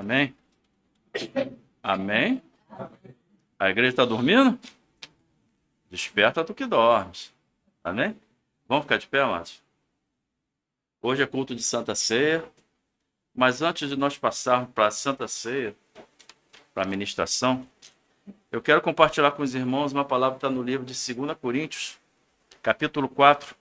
Amém? Amém? A igreja está dormindo? Desperta tu que dormes. Amém? Vamos ficar de pé, amados? Hoje é culto de Santa Ceia, mas antes de nós passarmos para a Santa Ceia, para a ministração, eu quero compartilhar com os irmãos uma palavra que está no livro de 2 Coríntios, capítulo 4.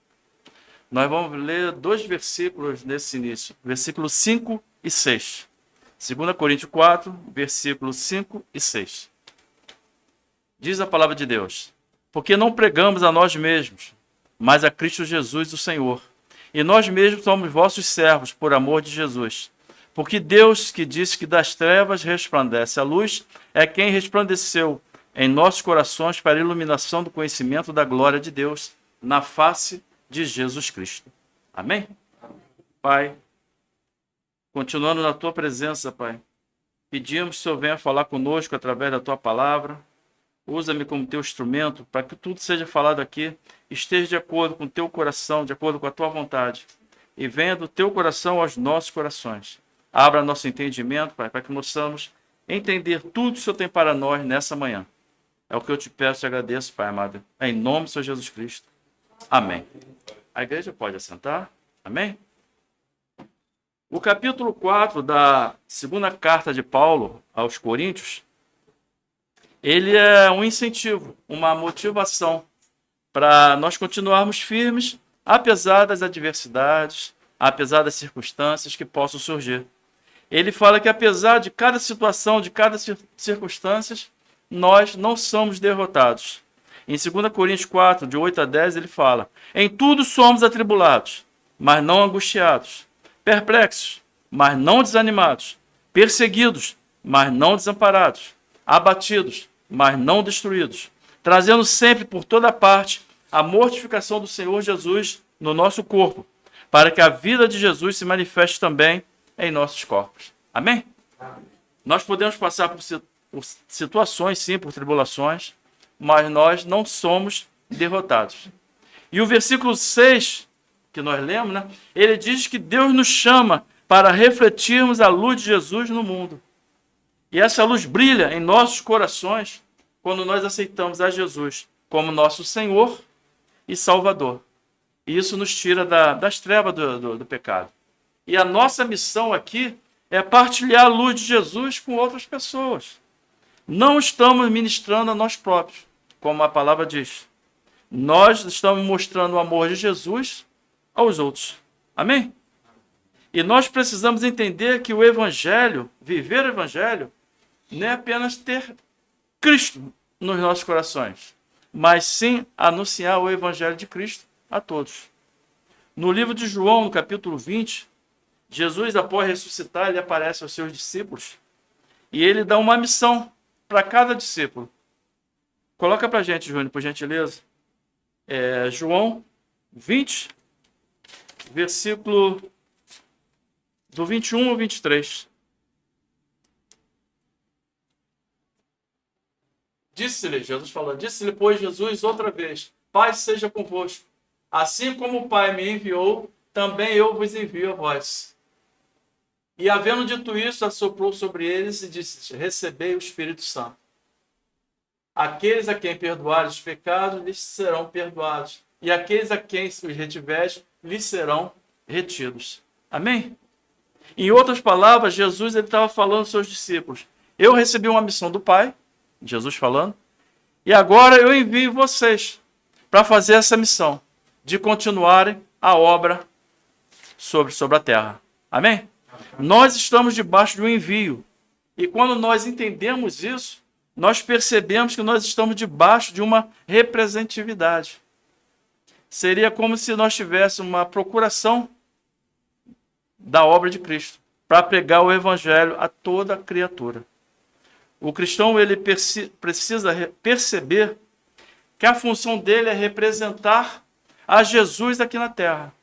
Nós vamos ler 2 versículos nesse início, versículos 5 e 6. 2 Coríntios 4, versículos 5 e 6. Diz a palavra de Deus: porque não pregamos a nós mesmos, mas a Cristo Jesus, o Senhor. E nós mesmos somos vossos servos, por amor de Jesus. Porque Deus, que disse que das trevas resplandece a luz, é quem resplandeceu em nossos corações para a iluminação do conhecimento da glória de Deus na face de Jesus Cristo. Amém? Pai, continuando na tua presença, Pai, pedimos que o Senhor venha falar conosco através da tua palavra. Usa-me como teu instrumento para que tudo seja falado aqui esteja de acordo com o teu coração, de acordo com a tua vontade. E venha do teu coração aos nossos corações. Abra nosso entendimento, Pai, para que possamos entender tudo que o Senhor tem para nós nessa manhã. É o que eu te peço e agradeço, Pai amado. Em nome do Senhor Jesus Cristo. Amém. A igreja pode assentar. Amém? O capítulo 4 da segunda carta de Paulo aos Coríntios, ele é um incentivo, uma motivação para nós continuarmos firmes, apesar das adversidades, apesar das circunstâncias que possam surgir. Ele fala que apesar de cada situação, de cada circunstância, nós não somos derrotados. Em 2 Coríntios 4, de 8 a 10, ele fala: em tudo somos atribulados, mas não angustiados, perplexos, mas não desanimados, perseguidos, mas não desamparados, abatidos, mas não destruídos, trazendo sempre por toda parte a mortificação do Senhor Jesus no nosso corpo, para que a vida de Jesus se manifeste também em nossos corpos. Amém? Amém. Nós podemos passar por situações, sim, por tribulações, mas nós não somos derrotados. E o versículo 6, que nós lemos, né, ele diz que Deus nos chama para refletirmos a luz de Jesus no mundo. E essa luz brilha em nossos corações quando nós aceitamos a Jesus como nosso Senhor e Salvador. E isso nos tira das trevas do pecado. E a nossa missão aqui é partilhar a luz de Jesus com outras pessoas. Não estamos ministrando a nós próprios, como a palavra diz. Nós estamos mostrando o amor de Jesus aos outros. Amém? E nós precisamos entender que o Evangelho, viver o Evangelho, não é apenas ter Cristo nos nossos corações, mas sim anunciar o Evangelho de Cristo a todos. No livro de João, no capítulo 20, Jesus, após ressuscitar, ele aparece aos seus discípulos e ele dá uma missão para cada discípulo. Coloca para a gente, Júnior, por gentileza. João 20, versículo do 21 ao 23. Disse-lhe, Jesus falando, disse-lhe, pois, Jesus outra vez: Pai seja convosco. Assim como o Pai me enviou, também eu vos envio a vós. E havendo dito isso, assoprou sobre eles e disse: recebei o Espírito Santo. Aqueles a quem perdoares os pecados, lhes serão perdoados. E aqueles a quem os retiveres, lhes serão retidos. Amém? Em outras palavras, Jesus estava falando aos seus discípulos: eu recebi uma missão do Pai, Jesus falando, e agora eu envio vocês para fazer essa missão, de continuarem a obra sobre a terra. Amém? Nós estamos debaixo de um envio. E quando nós entendemos isso, nós percebemos que nós estamos debaixo de uma representatividade. Seria como se nós tivéssemos uma procuração da obra de Cristo, para pregar o Evangelho a toda criatura. O cristão ele precisa perceber que a função dele é representar a Jesus aqui na terra.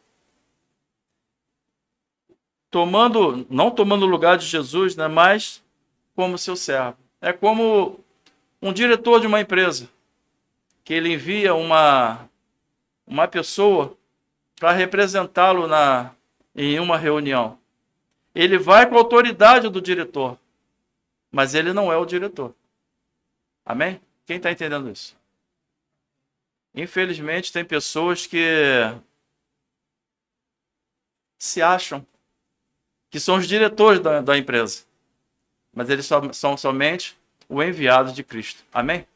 Não tomando o lugar de Jesus, né, mas como seu servo. É como um diretor de uma empresa, que ele envia uma pessoa para representá-lo em uma reunião. Ele vai com a autoridade do diretor, mas ele não é o diretor. Amém? Quem está entendendo isso? Infelizmente, tem pessoas que se acham que são os diretores da empresa, mas eles são somente o enviado de Cristo. Amém?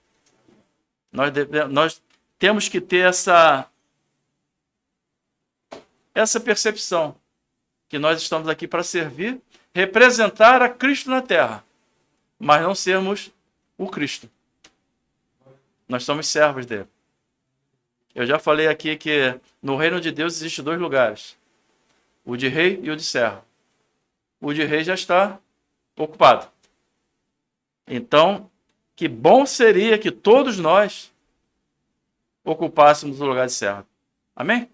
Nós temos que ter essa percepção que nós estamos aqui para servir, representar a Cristo na terra, mas não sermos o Cristo. Nós somos servos dele. Eu já falei aqui que no reino de Deus existem 2 lugares, o de rei e o de servo. O de rei já está ocupado. Então, que bom seria que todos nós ocupássemos o lugar de servo. Amém?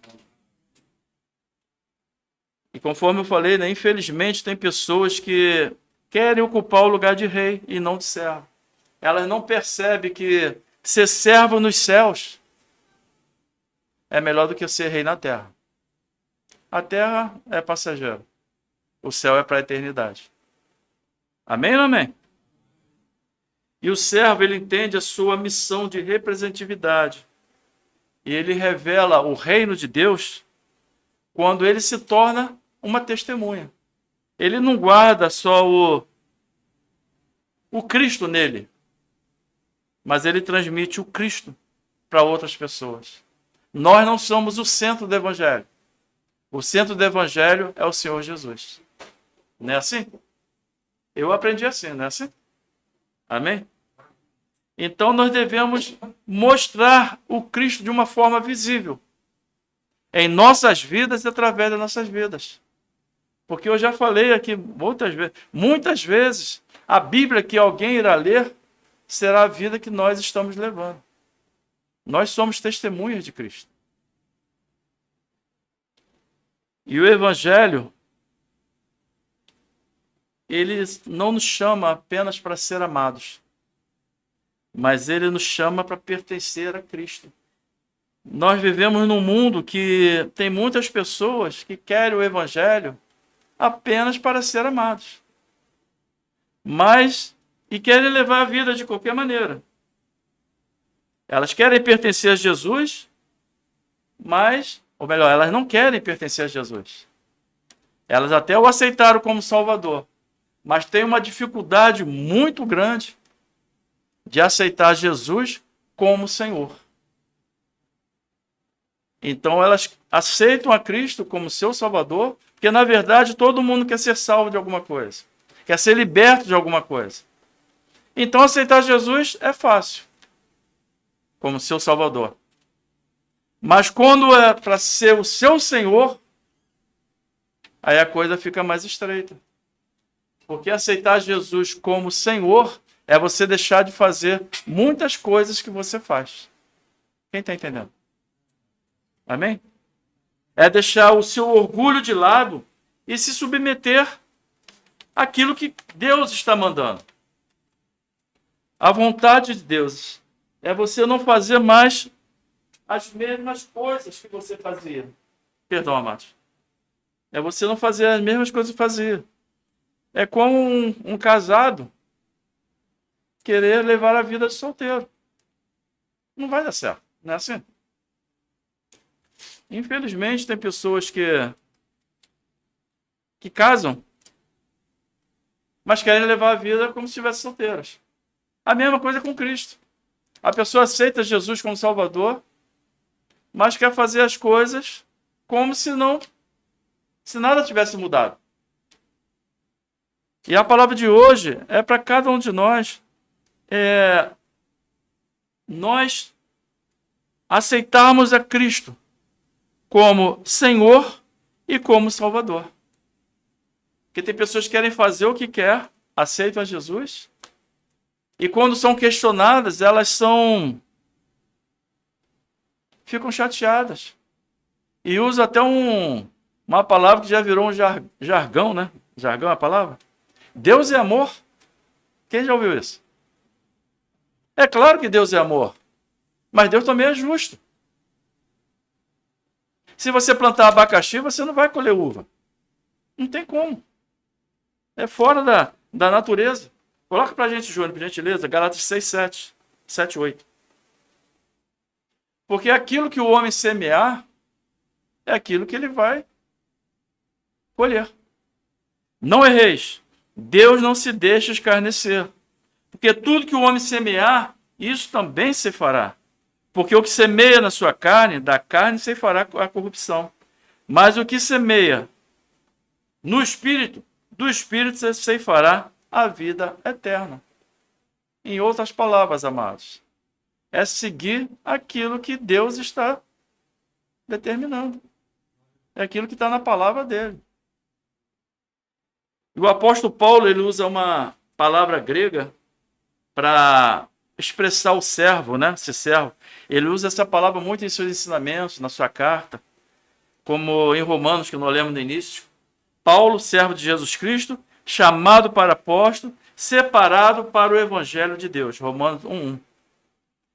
E conforme eu falei, né, infelizmente tem pessoas que querem ocupar o lugar de rei e não de servo. Elas não percebem que ser servo nos céus é melhor do que ser rei na terra. A terra é passageiro. O céu é para a eternidade. Amém ou não amém? E o servo, ele entende a sua missão de representatividade. E ele revela o reino de Deus quando ele se torna uma testemunha. Ele não guarda só o Cristo nele, mas ele transmite o Cristo para outras pessoas. Nós não somos o centro do Evangelho. O centro do Evangelho é o Senhor Jesus. Não é assim? Eu aprendi assim, não é assim? Amém? Então nós devemos mostrar o Cristo de uma forma visível em nossas vidas e através das nossas vidas. Porque eu já falei aqui muitas vezes, a Bíblia que alguém irá ler será a vida que nós estamos levando. Nós somos testemunhas de Cristo. E o Evangelho, ele não nos chama apenas para ser amados, mas ele nos chama para pertencer a Cristo. Nós vivemos num mundo que tem muitas pessoas que querem o Evangelho apenas para ser amados, e querem levar a vida de qualquer maneira. Elas querem pertencer a Jesus, ou melhor, elas não querem pertencer a Jesus. Elas até o aceitaram como Salvador, mas têm uma dificuldade muito grande de aceitar Jesus como Senhor. Então elas aceitam a Cristo como seu Salvador, porque na verdade todo mundo quer ser salvo de alguma coisa, quer ser liberto de alguma coisa. Então aceitar Jesus é fácil, como seu Salvador. Mas quando é para ser o seu Senhor, aí a coisa fica mais estreita. Porque aceitar Jesus como Senhor é você deixar de fazer muitas coisas que você faz. Quem está entendendo? Amém? É deixar o seu orgulho de lado e se submeter àquilo que Deus está mandando. A vontade de Deus é você não fazer mais as mesmas coisas que você fazia. Perdão, amados. É você não fazer as mesmas coisas que fazia. É como um casado querer levar a vida de solteiro. Não vai dar certo, não é assim? Infelizmente, tem pessoas que casam, mas querem levar a vida como se estivessem solteiras. A mesma coisa com Cristo. A pessoa aceita Jesus como Salvador, mas quer fazer as coisas como se nada tivesse mudado. E a palavra de hoje é para cada um de nós. Nós aceitarmos a Cristo como Senhor e como Salvador. Porque tem pessoas que querem fazer o que quer, aceitam a Jesus, e quando são questionadas, elas ficam chateadas. E usam até uma palavra que já virou um jargão, né? Jargão é a palavra? Deus é amor. Quem já ouviu isso? É claro que Deus é amor, mas Deus também é justo. Se você plantar abacaxi, você não vai colher uva. Não tem como. É fora da natureza. Coloca para a gente, Júnior, por gentileza, Gálatas 6, 7, 7, 8. Porque aquilo que o homem semear é aquilo que ele vai colher. Não erreis. Deus não se deixa escarnecer. Porque tudo que o homem semear, isso também se fará. Porque o que semeia na sua carne, da carne se fará a corrupção. Mas o que semeia no Espírito, do Espírito se ceifará a vida eterna. Em outras palavras, amados, é seguir aquilo que Deus está determinando. É aquilo que está na palavra dele. E o apóstolo Paulo, ele usa uma palavra grega para expressar o servo, né? Esse servo. Ele usa essa palavra muito em seus ensinamentos, na sua carta, como em Romanos, que nós lemos no início. Paulo, servo de Jesus Cristo, chamado para apóstolo, separado para o evangelho de Deus. Romanos 1:1.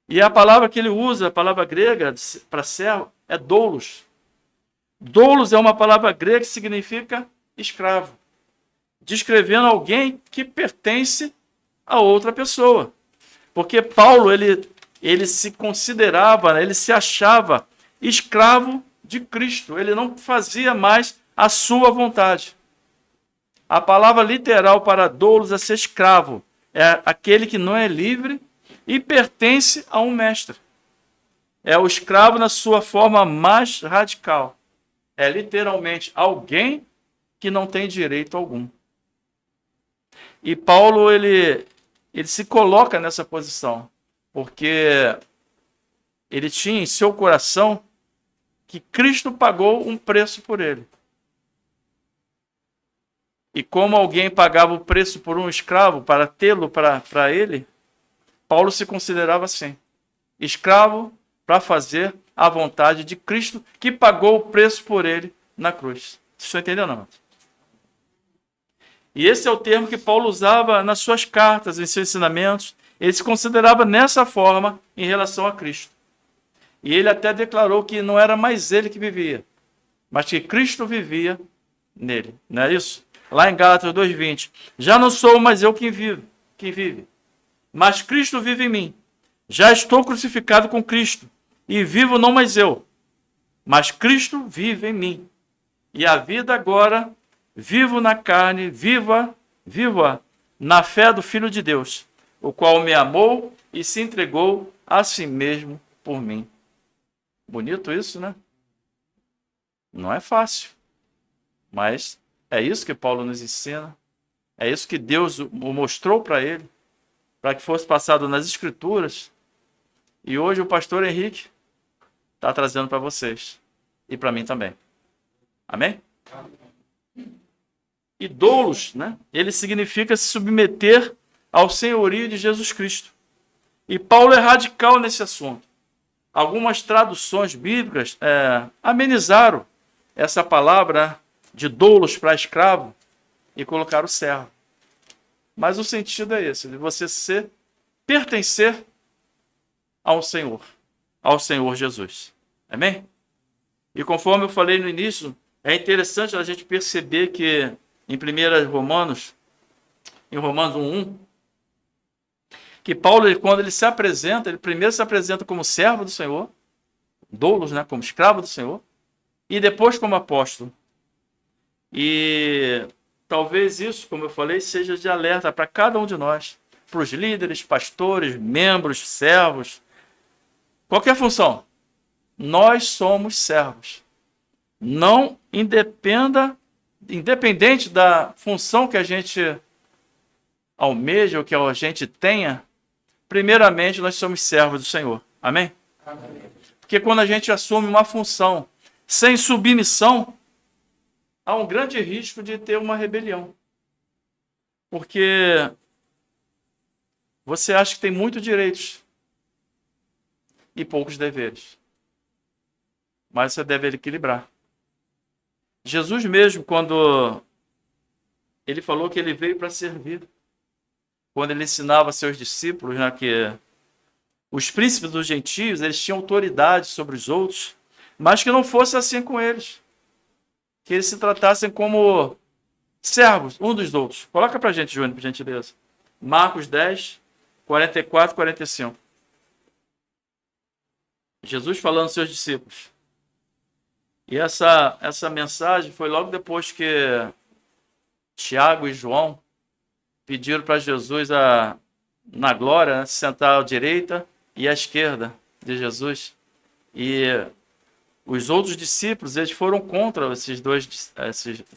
E a palavra que ele usa, a palavra grega para servo, é doulos. Doulos é uma palavra grega que significa escravo, descrevendo alguém que pertence a outra pessoa. Porque Paulo, ele se considerava, ele se achava escravo de Cristo. Ele não fazia mais a sua vontade. A palavra literal para doulos é ser escravo. É aquele que não é livre e pertence a um mestre. É o escravo na sua forma mais radical. É literalmente alguém que não tem direito algum. E Paulo, ele se coloca nessa posição, porque ele tinha em seu coração que Cristo pagou um preço por ele. E como alguém pagava o preço por um escravo para tê-lo para ele, Paulo se considerava assim, escravo para fazer a vontade de Cristo, que pagou o preço por ele na cruz. Vocês estão entendendo, não? E esse é o termo que Paulo usava nas suas cartas, em seus ensinamentos. Ele se considerava nessa forma em relação a Cristo. E ele até declarou que não era mais ele que vivia, mas que Cristo vivia nele. Não é isso? Lá em Gálatas 2:20. Já não sou mais eu quem vive, mas Cristo vive em mim. Já estou crucificado com Cristo, e vivo não mais eu, mas Cristo vive em mim. E a vida agora vivo na carne, viva na fé do Filho de Deus, o qual me amou e se entregou a si mesmo por mim. Bonito isso, né? Não é fácil, mas é isso que Paulo nos ensina, é isso que Deus mostrou para ele, para que fosse passado nas Escrituras, e hoje o pastor Henrique está trazendo para vocês, e para mim também. Amém? E doulos, né? Ele significa se submeter ao senhorio de Jesus Cristo. E Paulo é radical nesse assunto. Algumas traduções bíblicas amenizaram essa palavra de doulos para escravo e colocaram servo. Mas o sentido é esse, de você pertencer ao Senhor Jesus. Amém? E conforme eu falei no início, é interessante a gente perceber que em 1 Romanos, em Romanos 1:1, que Paulo, quando ele se apresenta, ele primeiro se apresenta como servo do Senhor, doulos, né, como escravo do Senhor, e depois como apóstolo. E talvez isso, como eu falei, seja de alerta para cada um de nós, para os líderes, pastores, membros, servos, qualquer função. Nós somos servos. Não independente da função que a gente almeja ou que a gente tenha, primeiramente nós somos servos do Senhor. Amém? Amém. Porque quando a gente assume uma função sem submissão, há um grande risco de ter uma rebelião. Porque você acha que tem muitos direitos e poucos deveres. Mas você deve equilibrar. Jesus mesmo, quando ele falou que ele veio para servir, quando ele ensinava a seus discípulos, né, que os príncipes dos gentios, eles tinham autoridade sobre os outros, mas que não fosse assim com eles. Que eles se tratassem como servos, um dos outros. Coloca para a gente, Júnior, por gentileza. Marcos 10, 44 e 45. Jesus falando aos seus discípulos. E essa mensagem foi logo depois que Tiago e João pediram para Jesus na glória, né, se sentar à direita e à esquerda de Jesus. E os outros discípulos, eles foram contra esses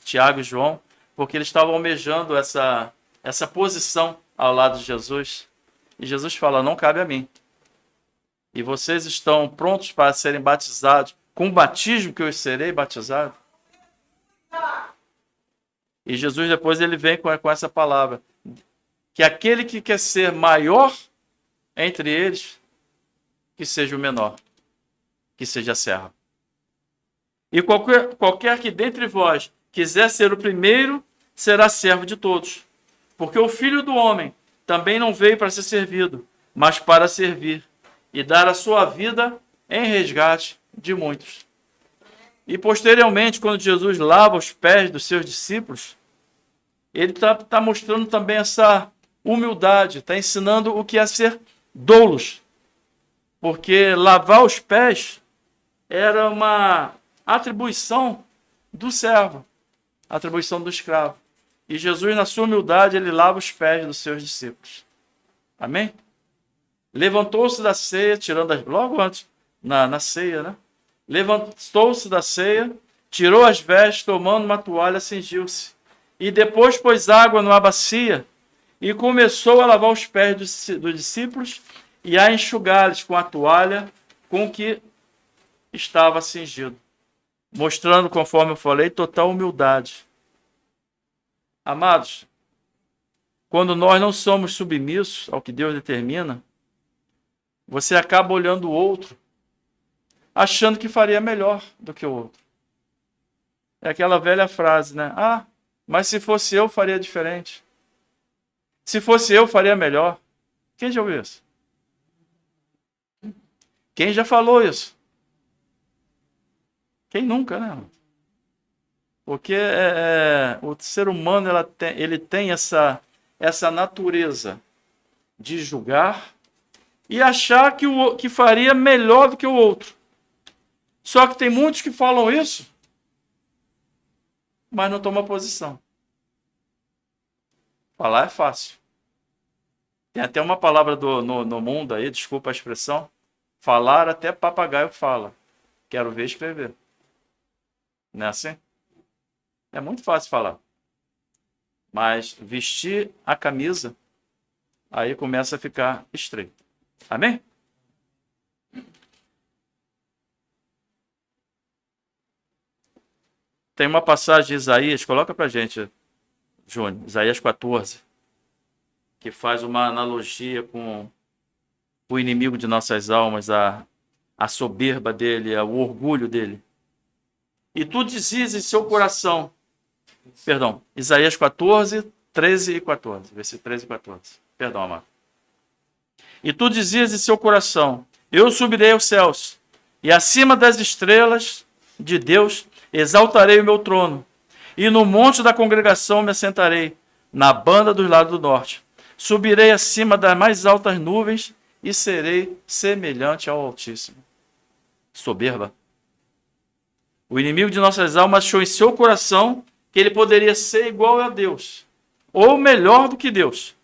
Tiago e João, porque eles estavam almejando essa posição ao lado de Jesus. E Jesus fala, não cabe a mim. E vocês estão prontos para serem batizados com o batismo que eu serei batizado? E Jesus depois ele vem com essa palavra, que aquele que quer ser maior entre eles, que seja o menor, que seja servo. E qualquer que dentre vós quiser ser o primeiro, será servo de todos. Porque o Filho do Homem também não veio para ser servido, mas para servir e dar a sua vida em resgate de muitos. E posteriormente, quando Jesus lava os pés dos seus discípulos, ele está mostrando também essa humildade, está ensinando o que é ser doulos. Porque lavar os pés era uma atribuição do servo, atribuição do escravo. E Jesus, na sua humildade, ele lava os pés dos seus discípulos. Amém? Levantou-se da ceia, logo antes, na ceia, né? Levantou-se da ceia, tirou as vestes, tomando uma toalha, cingiu-se. E depois pôs água numa bacia e começou a lavar os pés dos discípulos e a enxugá-los com a toalha com que estava cingido. Mostrando, conforme eu falei, total humildade. Amados, quando nós não somos submissos ao que Deus determina, você acaba olhando o outro, achando que faria melhor do que o outro. É aquela velha frase, né? Ah, mas se fosse eu, faria diferente. Se fosse eu, faria melhor. Quem já ouviu isso? Quem já falou isso? Quem nunca, né? Porque o ser humano ele tem essa natureza de julgar e achar que faria melhor do que o outro. Só que tem muitos que falam isso, mas não tomam posição. Falar é fácil. Tem até uma palavra no mundo aí, desculpa a expressão, falar até papagaio fala. Quero ver escrever. Não é assim? É muito fácil falar. Mas vestir a camisa, aí começa a ficar estreito. Amém? Tem uma passagem de Isaías, coloca pra gente, Júnior, Isaías 14, que faz uma analogia com o inimigo de nossas almas, a soberba dele, o orgulho dele. E tu dizias em seu coração, perdão, Isaías 14, 13 e 14, versículo 13 e 14. Perdão, amado. E tu dizias em seu coração, eu subirei aos céus, e acima das estrelas de Deus exaltarei o meu trono, e no monte da congregação me assentarei, na banda dos lados do norte. Subirei acima das mais altas nuvens, e serei semelhante ao Altíssimo. Soberba. O inimigo de nossas almas achou em seu coração que ele poderia ser igual a Deus, ou melhor do que Deus.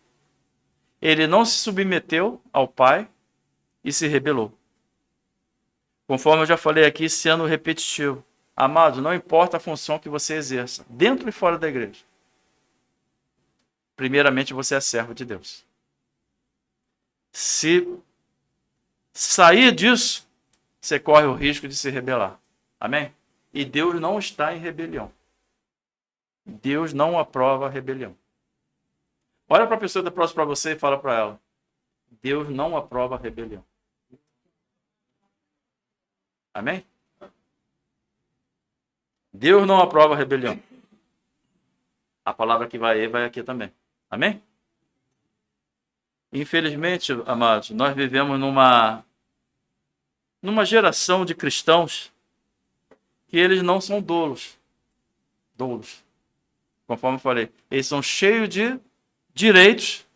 Ele não se submeteu ao Pai e se rebelou. Conforme eu já falei aqui, sendo repetitivo. Amado, não importa a função que você exerça, dentro e fora da igreja. Primeiramente, você é servo de Deus. Se sair disso, você corre o risco de se rebelar. Amém? E Deus não está em rebelião. Deus não aprova a rebelião. Olha para a pessoa que está próxima para você e fala para ela. Deus não aprova a rebelião. Amém? Deus não aprova a rebelião. A palavra que vai aqui também. Amém? Infelizmente, amados, nós vivemos numa geração de cristãos que eles não são doulos. Doulos. Conforme eu falei. Eles são cheios de direitos,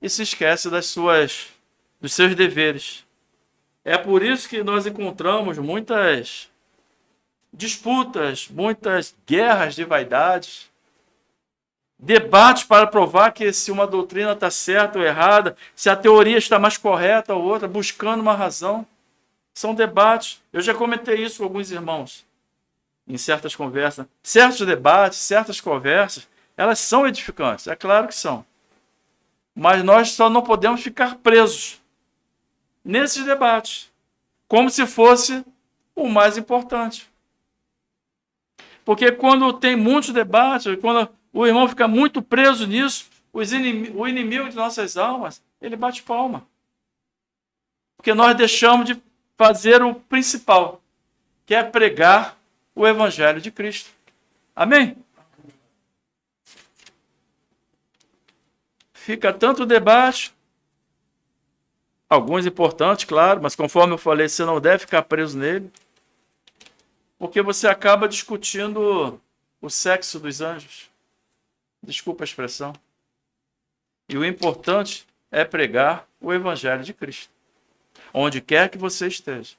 e se esquece dos seus deveres. É por isso que nós encontramos muitas disputas, muitas guerras de vaidades, debates para provar que se uma doutrina está certa ou errada, se a teoria está mais correta ou outra, buscando uma razão. São debates. Eu já comentei isso com alguns irmãos em certas conversas. Certos debates, certas conversas, elas são edificantes, é claro que são. Mas nós só não podemos ficar presos nesses debates, como se fosse o mais importante. Porque quando tem muitos debates, quando o irmão fica muito preso nisso, o inimigo de nossas almas, ele bate palma. Porque nós deixamos de fazer o principal, que é pregar o Evangelho de Cristo. Amém? Fica tanto debate, alguns importantes, claro, mas conforme eu falei, você não deve ficar preso nele, porque você acaba discutindo o sexo dos anjos. Desculpa a expressão. E o importante é pregar o Evangelho de Cristo, onde quer que você esteja.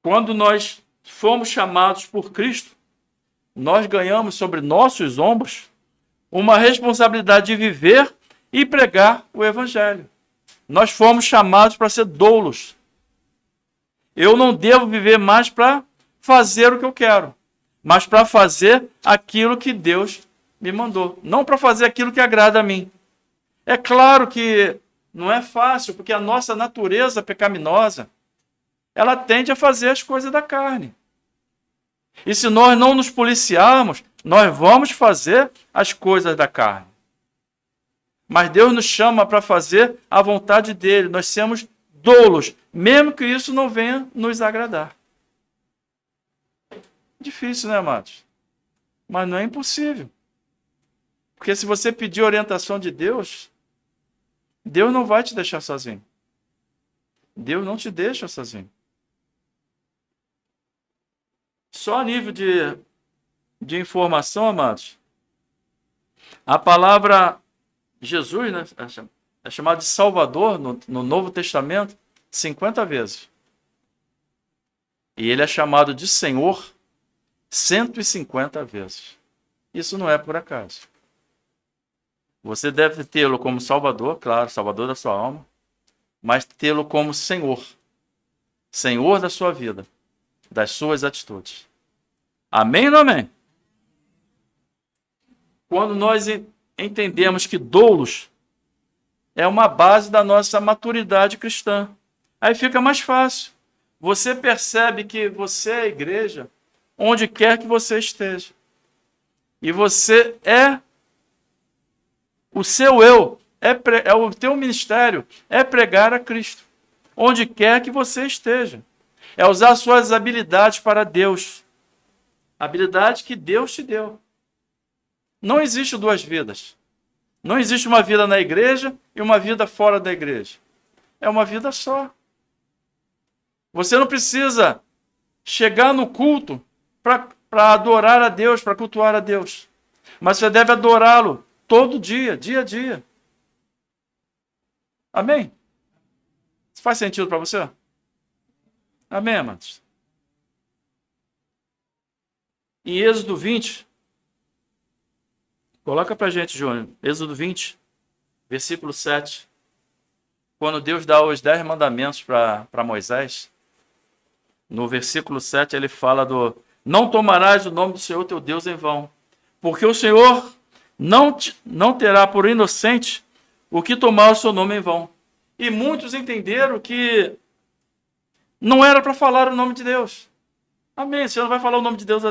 Quando nós fomos chamados por Cristo, nós ganhamos sobre nossos ombros uma responsabilidade de viver e pregar o Evangelho. Nós fomos chamados para ser doulos. Eu não devo viver mais para fazer o que eu quero, mas para fazer aquilo que Deus me mandou. Não para fazer aquilo que agrada a mim. É claro que não é fácil, porque a nossa natureza pecaminosa, ela tende a fazer as coisas da carne. E se nós não nos policiarmos, nós vamos fazer as coisas da carne. Mas Deus nos chama para fazer a vontade dele. Nós somos doulos, mesmo que isso não venha nos agradar. Difícil, né, amados? Mas não é impossível. Porque se você pedir orientação de Deus, Deus não vai te deixar sozinho. Deus não te deixa sozinho. Só a nível de informação, amados, a palavra Jesus, né, é chamado de Salvador no Novo Testamento 50 vezes. E ele é chamado de Senhor 150 vezes. Isso não é por acaso. Você deve tê-lo como Salvador, claro, Salvador da sua alma, mas tê-lo como Senhor. Senhor da sua vida, das suas atitudes. Amém ou não amém? Quando nós entendemos que doulos é uma base da nossa maturidade cristã, aí fica mais fácil. Você percebe que você é a igreja onde quer que você esteja. E você é o seu eu, é o teu ministério, é pregar a Cristo, onde quer que você esteja. É usar suas habilidades para Deus. Habilidade que Deus te deu. Não existe duas vidas. Não existe uma vida na igreja e uma vida fora da igreja. É uma vida só. Você não precisa chegar no culto para adorar a Deus, para cultuar a Deus. Mas você deve adorá-lo todo dia, dia a dia. Amém? Isso faz sentido para você? Amém, amados? Em Êxodo 20, coloca para a gente, Júnior, Êxodo 20, versículo 7. Quando Deus dá os 10 mandamentos para Moisés, no versículo 7 ele fala não tomarás o nome do Senhor teu Deus em vão, porque o Senhor não terá por inocente o que tomar o seu nome em vão. E muitos entenderam que não era para falar o nome de Deus. Amém, você não vai falar o nome de Deus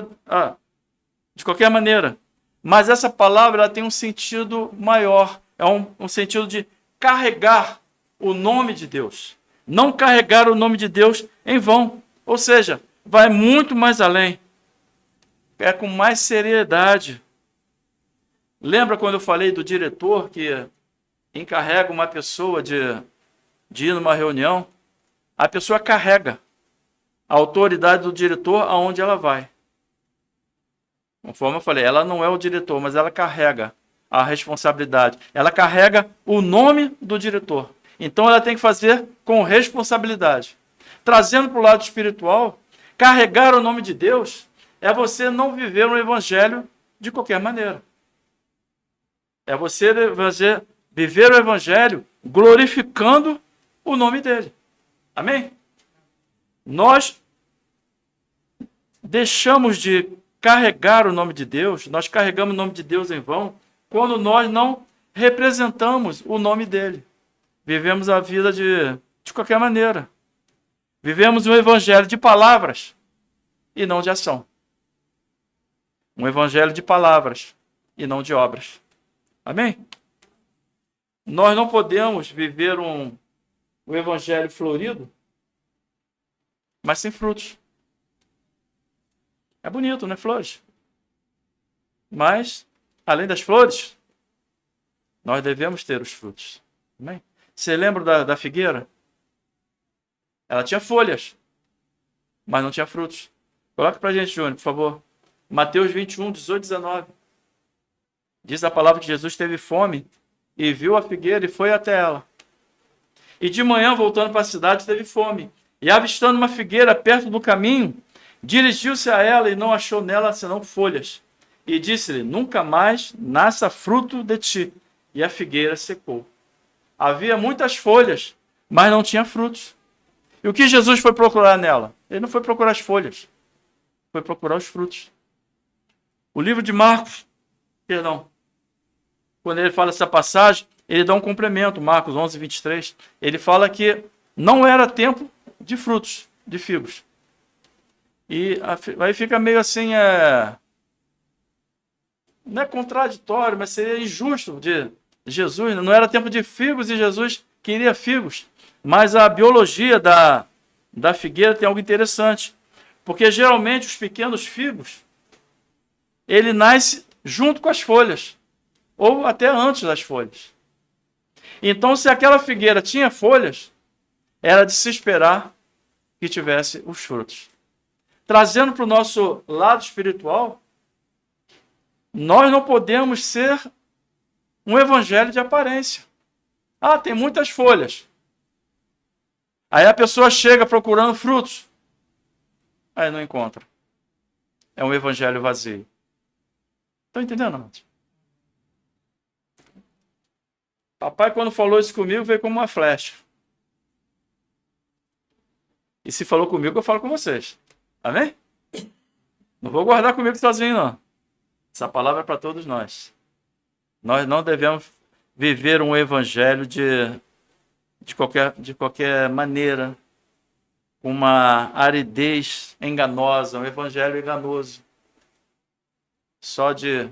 de qualquer maneira. Mas essa palavra ela tem um sentido maior. É um sentido de carregar o nome de Deus. Não carregar o nome de Deus em vão. Ou seja, vai muito mais além. É com mais seriedade. Lembra quando eu falei do diretor que encarrega uma pessoa de ir numa reunião? A pessoa carrega a autoridade do diretor aonde ela vai. Conforme eu falei, ela não é o diretor, mas ela carrega a responsabilidade. Ela carrega o nome do diretor. Então ela tem que fazer com responsabilidade. Trazendo para o lado espiritual, carregar o nome de Deus é você não viver um evangelho de qualquer maneira. É você viver o evangelho glorificando o nome dele. Amém? Nós deixamos de carregar o nome de Deus, nós carregamos o nome de Deus em vão, quando nós não representamos o nome dele. Vivemos a vida de qualquer maneira. Vivemos um evangelho de palavras e não de ação. Um evangelho de palavras e não de obras. Amém? Nós não podemos viver um evangelho florido, mas sem frutos. É bonito, né? Flores. Mas, além das flores, nós devemos ter os frutos. Amém? Você lembra da figueira? Ela tinha folhas, mas não tinha frutos. Coloca pra gente, Júnior, por favor. Mateus 21, 18, 19. Diz a palavra que Jesus teve fome e viu a figueira e foi até ela. E de manhã, voltando para a cidade, teve fome. E avistando uma figueira perto do caminho, dirigiu-se a ela e não achou nela senão folhas. E disse-lhe, nunca mais nasça fruto de ti. E a figueira secou. Havia muitas folhas, mas não tinha frutos. E o que Jesus foi procurar nela? Ele não foi procurar as folhas. Foi procurar os frutos. O livro de Marcos, quando ele fala essa passagem, ele dá um complemento, Marcos 11, 23. Ele fala que não era tempo de frutos, de figos. E aí fica meio assim, não é contraditório, mas seria injusto de Jesus. Não era tempo de figos e Jesus queria figos. Mas a biologia da figueira tem algo interessante. Porque geralmente os pequenos figos, ele nasce junto com as folhas. Ou até antes das folhas. Então, se aquela figueira tinha folhas, era de se esperar que tivesse os frutos. Trazendo para o nosso lado espiritual, nós não podemos ser um evangelho de aparência. Ah, tem muitas folhas. Aí a pessoa chega procurando frutos. Aí não encontra. É um evangelho vazio. Estão entendendo, amados? Papai, quando falou isso comigo, veio como uma flecha. E se falou comigo, eu falo com vocês. Amém? Não vou guardar comigo sozinho, não. Essa palavra é para todos nós. Nós não devemos viver um evangelho de qualquer maneira, com uma aridez enganosa, um evangelho enganoso. Só de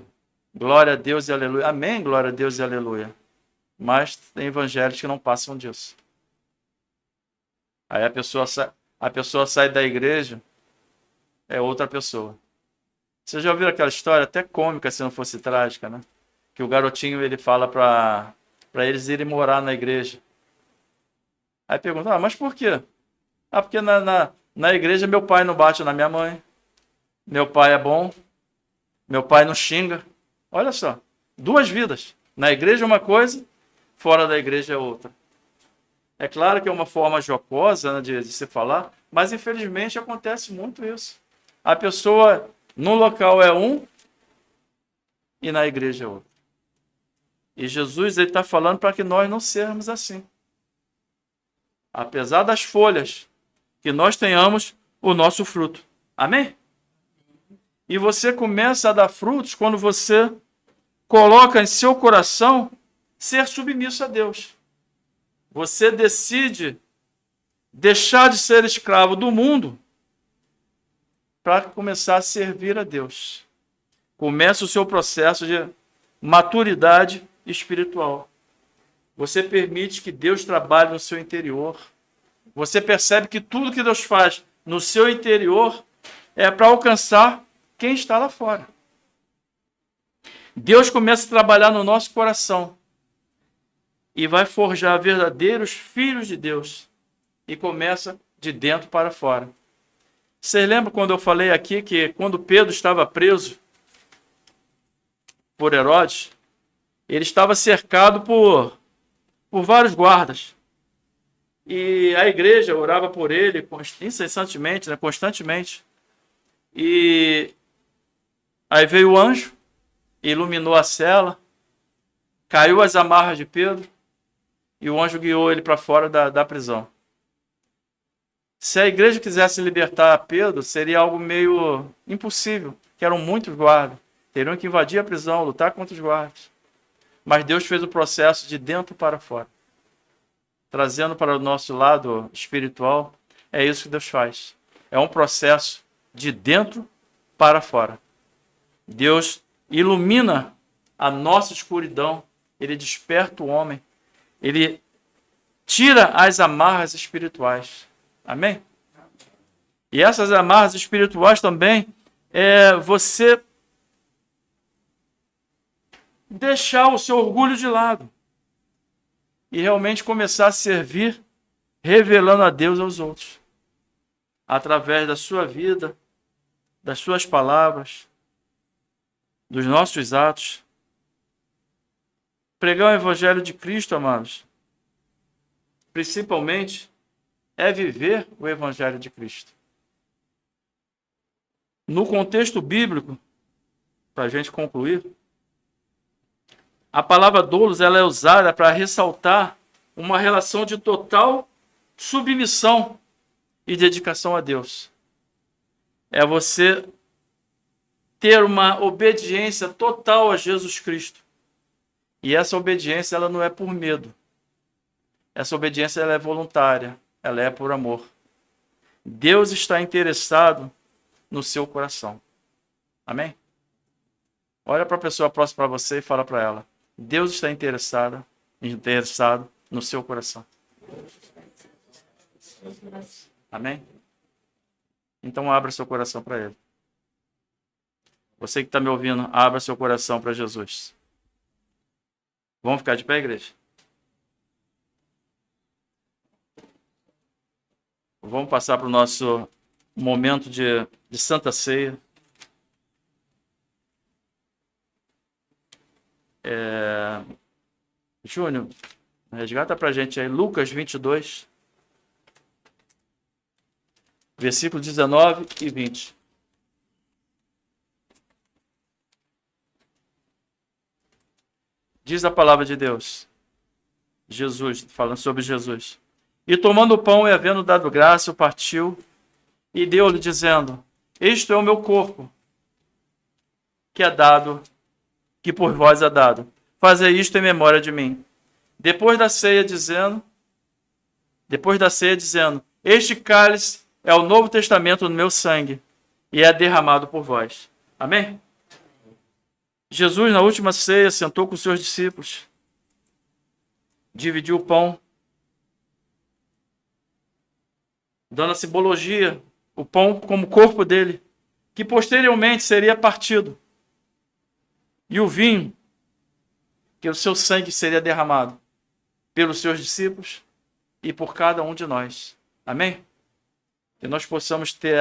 glória a Deus e aleluia. Amém, glória a Deus e aleluia. Mas tem evangelhos que não passam disso. Aí a pessoa sai da igreja, é outra pessoa. Você já ouviu aquela história, até cômica se não fosse trágica, né? Que o garotinho ele fala para eles irem morar na igreja. Aí pergunta, mas por quê? Ah, porque na igreja meu pai não bate na minha mãe, meu pai é bom, meu pai não xinga. Olha só, duas vidas. Na igreja uma coisa, fora da igreja é outra. É claro que é uma forma jocosa, né, de se falar, mas infelizmente acontece muito isso. A pessoa no local é um e na igreja é outro. E Jesus está falando para que nós não sermos assim. Apesar das folhas, que nós tenhamos o nosso fruto. Amém? E você começa a dar frutos quando você coloca em seu coração ser submisso a Deus. Você decide deixar de ser escravo do mundo para começar a servir a Deus. Começa o seu processo de maturidade espiritual. Você permite que Deus trabalhe no seu interior. Você percebe que tudo que Deus faz no seu interior é para alcançar quem está lá fora. Deus começa a trabalhar no nosso coração e vai forjar verdadeiros filhos de Deus. E começa de dentro para fora. Vocês lembram quando eu falei aqui que quando Pedro estava preso por Herodes, Ele estava cercado por vários guardas. E a igreja orava por ele incessantemente, né, constantemente. E aí veio o anjo, iluminou a cela, caiu as amarras de Pedro, e o anjo guiou ele para fora da prisão. Se a igreja quisesse libertar Pedro, seria algo meio impossível, que eram muitos guardas. Teriam que invadir a prisão, lutar contra os guardas. Mas Deus fez o processo de dentro para fora. Trazendo para o nosso lado espiritual, é isso que Deus faz. É um processo de dentro para fora. Deus ilumina a nossa escuridão, ele desperta o homem, ele tira as amarras espirituais. Amém? E essas amarras espirituais também é você deixar o seu orgulho de lado e realmente começar a servir, revelando a Deus aos outros, através da sua vida, das suas palavras, dos nossos atos. Pregar o Evangelho de Cristo, amados, principalmente, é viver o Evangelho de Cristo. No contexto bíblico, para a gente concluir, a palavra doulos ela é usada para ressaltar uma relação de total submissão e dedicação a Deus. É você ter uma obediência total a Jesus Cristo. E essa obediência ela não é por medo. Essa obediência ela é voluntária, ela é por amor. Deus está interessado no seu coração. Amém? Olha para a pessoa próxima para você e fala para ela: Deus está interessado no seu coração. Amém? Então abra seu coração para Ele. Você que está me ouvindo, abra seu coração para Jesus. Vamos ficar de pé, igreja? Vamos passar para o nosso momento de Santa Ceia. Júnior, resgata para a gente aí Lucas 22, versículos 19 e 20. Diz a palavra de Deus. Jesus, falando sobre Jesus. E tomando o pão e havendo dado graça, o partiu e deu-lhe, dizendo: Isto é o meu corpo, que é dado, que por vós é dado. Fazei isto em memória de mim. Depois da ceia, dizendo: Este cálice é o novo testamento no meu sangue, e é derramado por vós. Amém? Jesus, na última ceia, sentou com os seus discípulos, dividiu o pão, dando a simbologia, o pão como corpo dele, que posteriormente seria partido, e o vinho, que o seu sangue seria derramado pelos seus discípulos e por cada um de nós. Amém? Que nós possamos ter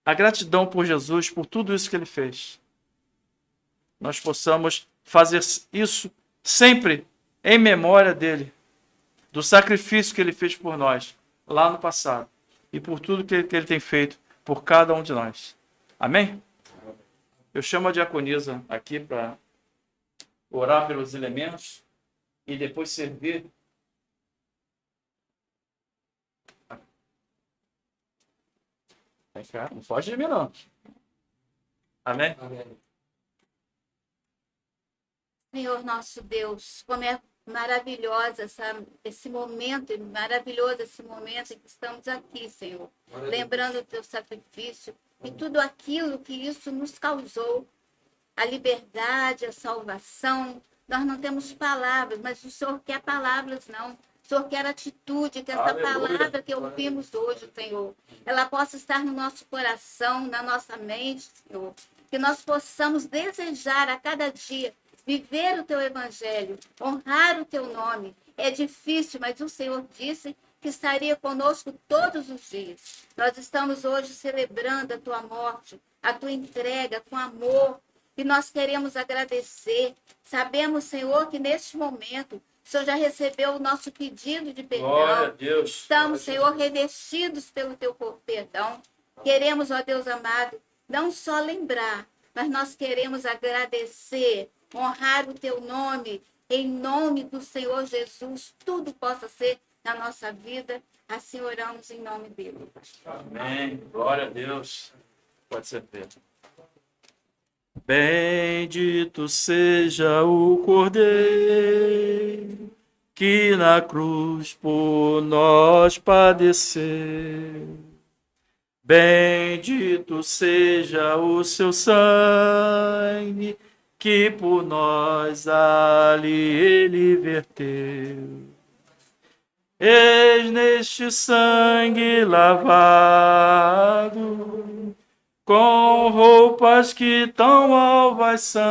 a gratidão por Jesus, por tudo isso que ele fez. Nós possamos fazer isso sempre em memória dele, do sacrifício que ele fez por nós lá no passado e por tudo que ele tem feito por cada um de nós. Amém? Eu chamo a diaconisa aqui para orar pelos elementos e depois servir. Vem cá, não foge de mim não. Amém? Amém. Senhor nosso Deus, como é maravilhosa esse momento, maravilhoso esse momento em que estamos aqui, Senhor. Lembrando o teu sacrifício e tudo aquilo que isso nos causou. A liberdade, a salvação. Nós não temos palavras, mas o Senhor quer palavras, não. O Senhor quer atitude, que essa palavra que ouvimos hoje, Senhor, ela possa estar no nosso coração, na nossa mente, Senhor. Que nós possamos desejar a cada dia viver o teu evangelho, honrar o teu nome. É difícil, mas o Senhor disse que estaria conosco todos os dias. Nós estamos hoje celebrando a tua morte, a tua entrega com amor. E nós queremos agradecer. Sabemos, Senhor, que neste momento o Senhor já recebeu o nosso pedido de Glória a perdão. Deus. Estamos, Senhor, revestidos pelo teu perdão. Queremos, ó Deus amado, não só lembrar, mas nós queremos agradecer, honrar o teu nome, em nome do Senhor Jesus, tudo possa ser na nossa vida. Assim oramos em nome dele. Amém. Glória a Deus. Pode ser feito. Bendito seja o Cordeiro que na cruz por nós padeceu. Bendito seja o seu sangue que por nós ali ele verteu. Eis neste sangue lavado, com roupas que tão alvas são,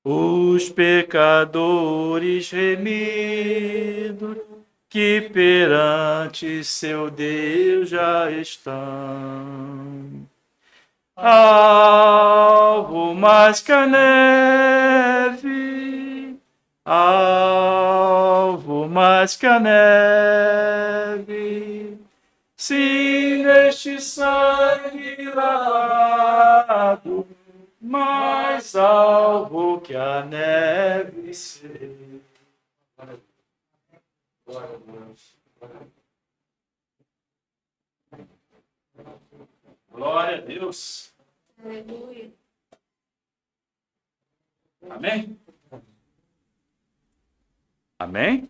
os pecadores remidos, que perante seu Deus já estão. Alvo mais que a neve, alvo mais que a neve, sim, neste sangue lavado, mais alvo que a neve sei. Glória a Deus. Glória a Deus. Aleluia. Amém? Amém?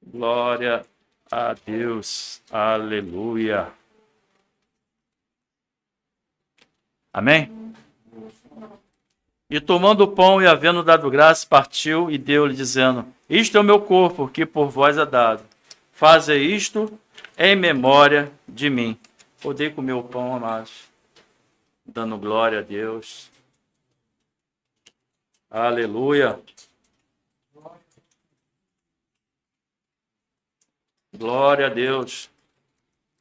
Glória a Deus. Aleluia. Amém? E tomando o pão e havendo dado graça, partiu e deu-lhe, dizendo: Isto é o meu corpo, que por vós é dado. Faze isto em memória de mim. Podei comer o pão, amados, dando glória a Deus. Aleluia. Glória a Deus.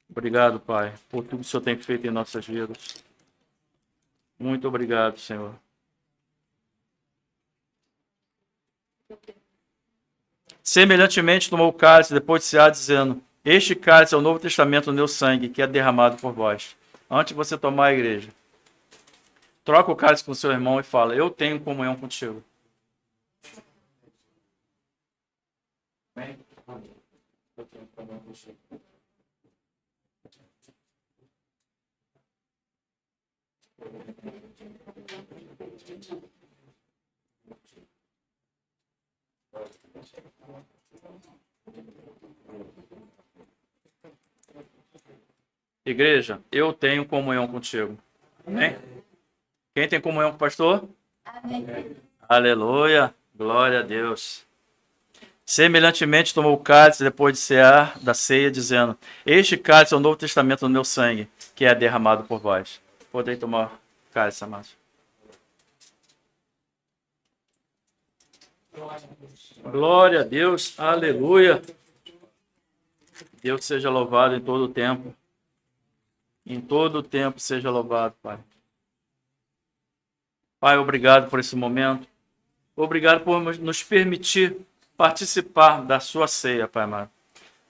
Obrigado, Pai, por tudo que o Senhor tem feito em nossas vidas. Muito obrigado, Senhor. Semelhantemente, tomou o cálice depois de cear, dizendo: Este cálice é o Novo Testamento no meu sangue, que é derramado por vós. Antes de você tomar a igreja, troca o cálice com o seu irmão e fala: Eu tenho comunhão contigo. Amém? Eu tenho comunhão contigo. Igreja, eu tenho comunhão contigo. Amém? Quem tem comunhão com o pastor? Amém. Aleluia. Glória a Deus. Semelhantemente tomou o cálice depois de cear da ceia, dizendo: Este cálice é o Novo Testamento no meu sangue, que é derramado por vós. Podem tomar o cálice, amados. Glória a Deus. Aleluia. Deus seja louvado em todo o tempo. Em todo o tempo seja louvado, Pai. Pai, obrigado por esse momento. Obrigado por nos permitir participar da sua ceia, Pai amado.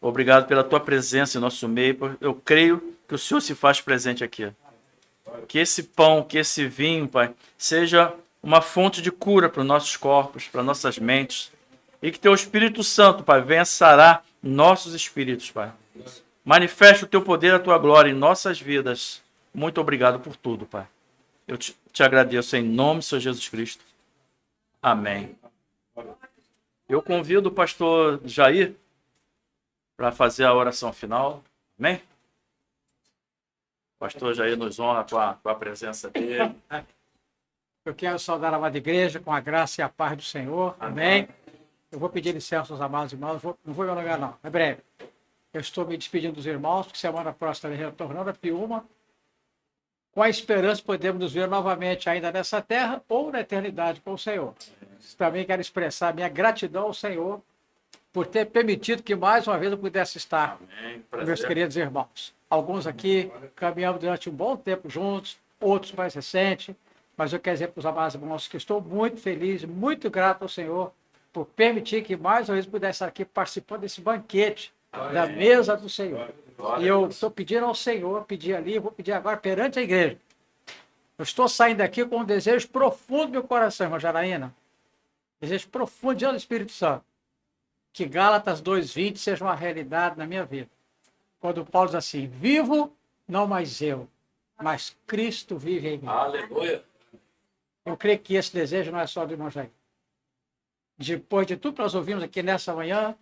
Obrigado pela tua presença em nosso meio. Eu creio que o Senhor se faz presente aqui. Que esse pão, que esse vinho, Pai, seja uma fonte de cura para os nossos corpos, para nossas mentes. E que teu Espírito Santo, Pai, venha sarar nossos espíritos, Pai. Manifesta o teu poder, a tua glória em nossas vidas. Muito obrigado por tudo, Pai. Eu te agradeço em nome do Senhor Jesus Cristo. Amém. Eu convido o pastor Jair para fazer a oração final. Amém? O pastor Jair nos honra com a presença dele. Eu quero saudar a amada igreja com a graça e a paz do Senhor. Amém. Eu vou pedir licença aos amados irmãos. Não vou me alongar, não. É breve. Eu estou me despedindo dos irmãos, porque semana próxima estarei retornando a Piúma. com a esperança podemos nos ver novamente ainda nessa terra ou na eternidade com o Senhor. Também quero expressar minha gratidão ao Senhor por ter permitido que mais uma vez eu pudesse estar Amém. com meus Prazer. queridos irmãos. Alguns aqui caminhamos durante um bom tempo juntos, outros mais recentes, mas eu quero dizer para os amados irmãos que estou muito feliz, muito grato ao Senhor por permitir que mais uma vez pudesse estar aqui participando desse banquete da mesa do Senhor. E eu estou pedindo ao Senhor, pedi ali, vou pedir agora perante a igreja. Eu estou saindo daqui com um desejo profundo no meu coração, irmã Janaína. Desejo profundo diante do Espírito Santo. Que Gálatas 2:20 seja uma realidade na minha vida. Quando Paulo diz assim, vivo não mais eu, mas Cristo vive em mim. Aleluia. Eu creio que esse desejo não é só do irmão Jair. Depois de tudo que nós ouvimos aqui nessa manhã,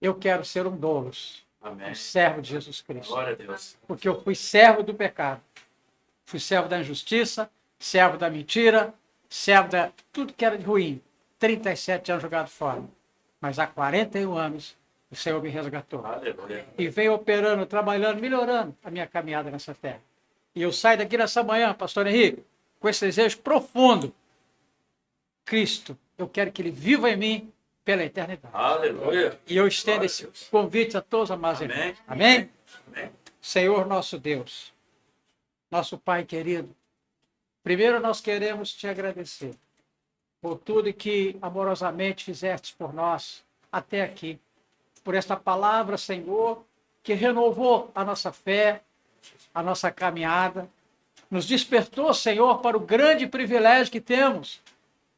eu quero ser um doulos, Amém. um servo de Jesus Cristo. Glória a Deus. Porque eu fui servo do pecado. Fui servo da injustiça, servo da mentira, servo de tudo que era de ruim. 37 anos jogado fora. Mas há 41 anos o Senhor me resgatou. Aleluia. E veio operando, trabalhando, melhorando a minha caminhada nessa terra. E eu saio daqui nessa manhã, pastor Henrique, com esse desejo profundo. Cristo, eu quero que ele viva em mim pela eternidade. Aleluia. E eu estendo Glória a esse Deus. convite a todos, amados Amém. irmãos. Amém? Amém. Senhor nosso Deus, nosso Pai querido, primeiro nós queremos te agradecer por tudo que amorosamente fizeste por nós até aqui, por esta palavra, Senhor, que renovou a nossa fé, a nossa caminhada, nos despertou, Senhor, para o grande privilégio que temos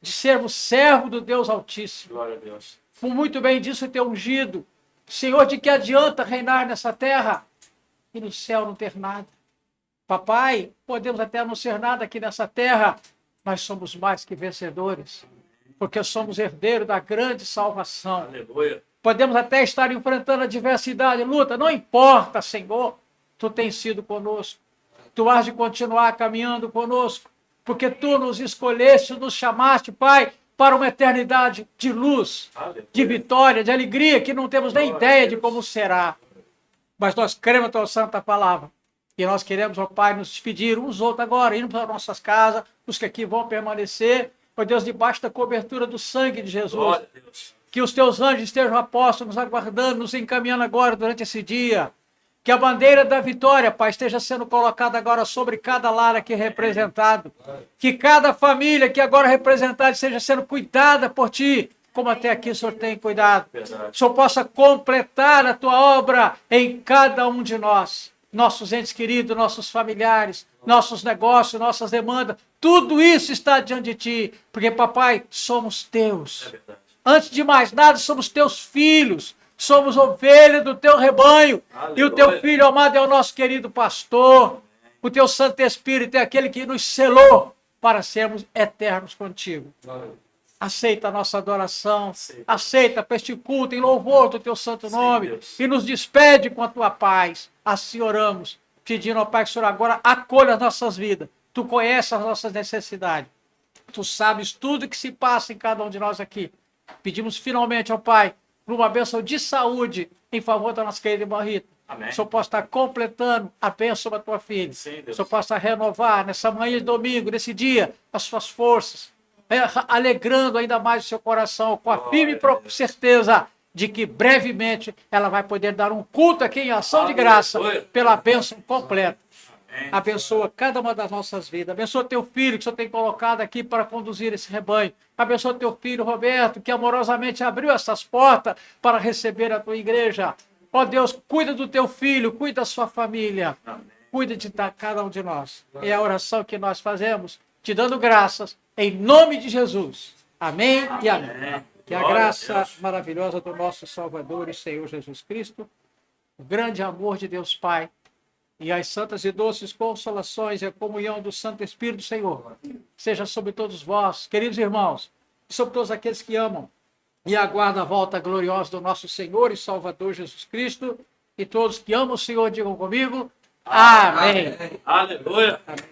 de sermos servo do Deus Altíssimo. Glória a Deus. Por muito bem disso ter ungido. Senhor, de que adianta reinar nessa terra e no céu não ter nada? Papai, podemos até não ser nada aqui nessa terra, mas somos mais que vencedores, porque somos herdeiros da grande salvação. Aleluia. Podemos até estar enfrentando adversidade, luta, não importa, Senhor, Tu tens sido conosco. Tu has de continuar caminhando conosco, porque Tu nos escolheste, nos chamaste, Pai, para uma eternidade de luz, Aleluia. de vitória, de alegria, que não temos nem Glória a ideia de Deus. como será. Mas nós cremos na Tua Santa Palavra. E nós queremos, ó Pai, nos despedir uns outros agora, indo para nossas casas, os que aqui vão permanecer, ó Deus, debaixo da cobertura do sangue de Jesus. Glória a Deus. Que os Teus anjos estejam apostos, nos aguardando, nos encaminhando agora durante esse dia. Que a bandeira da vitória, Pai, esteja sendo colocada agora sobre cada lar aqui representado. Que cada família aqui agora representada esteja sendo cuidada por Ti, como até aqui o Senhor tem cuidado. Verdade. O Senhor possa completar a Tua obra em cada um de nós. Nossos entes queridos, nossos familiares, nossos negócios, nossas demandas. Tudo isso está diante de Ti, porque, Papai, somos Teus. É verdade. Antes de mais nada, somos Teus filhos. Somos ovelhas do Teu rebanho. Aleluia. E o Teu Filho amado é o nosso querido pastor. O Teu Santo Espírito é aquele que nos selou para sermos eternos contigo. Aceita a nossa adoração, aceita para este culto em louvor do Teu santo nome Deus. e nos despede com a Tua paz. Assim oramos, pedindo ao Pai que o Senhor agora acolha as nossas vidas. Tu conheces as nossas necessidades. Tu sabes tudo que se passa em cada um de nós aqui. Pedimos finalmente ao Pai por uma bênção de saúde em favor da nossa querida irmã Rita. Amém. O Senhor possa estar completando a bênção da Tua filha. Sim, O Deus. Senhor possa renovar nessa manhã de domingo, nesse dia, as suas forças, alegrando ainda mais o seu coração, com a firme Glória a Deus. certeza de que brevemente ela vai poder dar um culto aqui em ação de graça Aleluia. pela bênção completa. Amém. Abençoa cada uma das nossas vidas. Abençoa teu filho que o Senhor tem colocado aqui para conduzir esse rebanho. Abençoa teu filho Roberto, que amorosamente abriu essas portas para receber a tua igreja. Ó Deus, cuida do teu filho, cuida da sua família. Amém. Cuida de cada um de nós. É a oração que nós fazemos, te dando graças, em nome de Jesus. Amém e amém. Amém. Que a Glória a graça Deus. maravilhosa do nosso Salvador e Senhor Jesus Cristo, o grande amor de Deus Pai, e as santas e doces consolações e a comunhão do Santo Espírito do Senhor, seja sobre todos vós, queridos irmãos, e sobre todos aqueles que amam e aguardam a volta gloriosa do nosso Senhor e Salvador Jesus Cristo, e todos que amam o Senhor digam comigo, amém. Aleluia. Amém.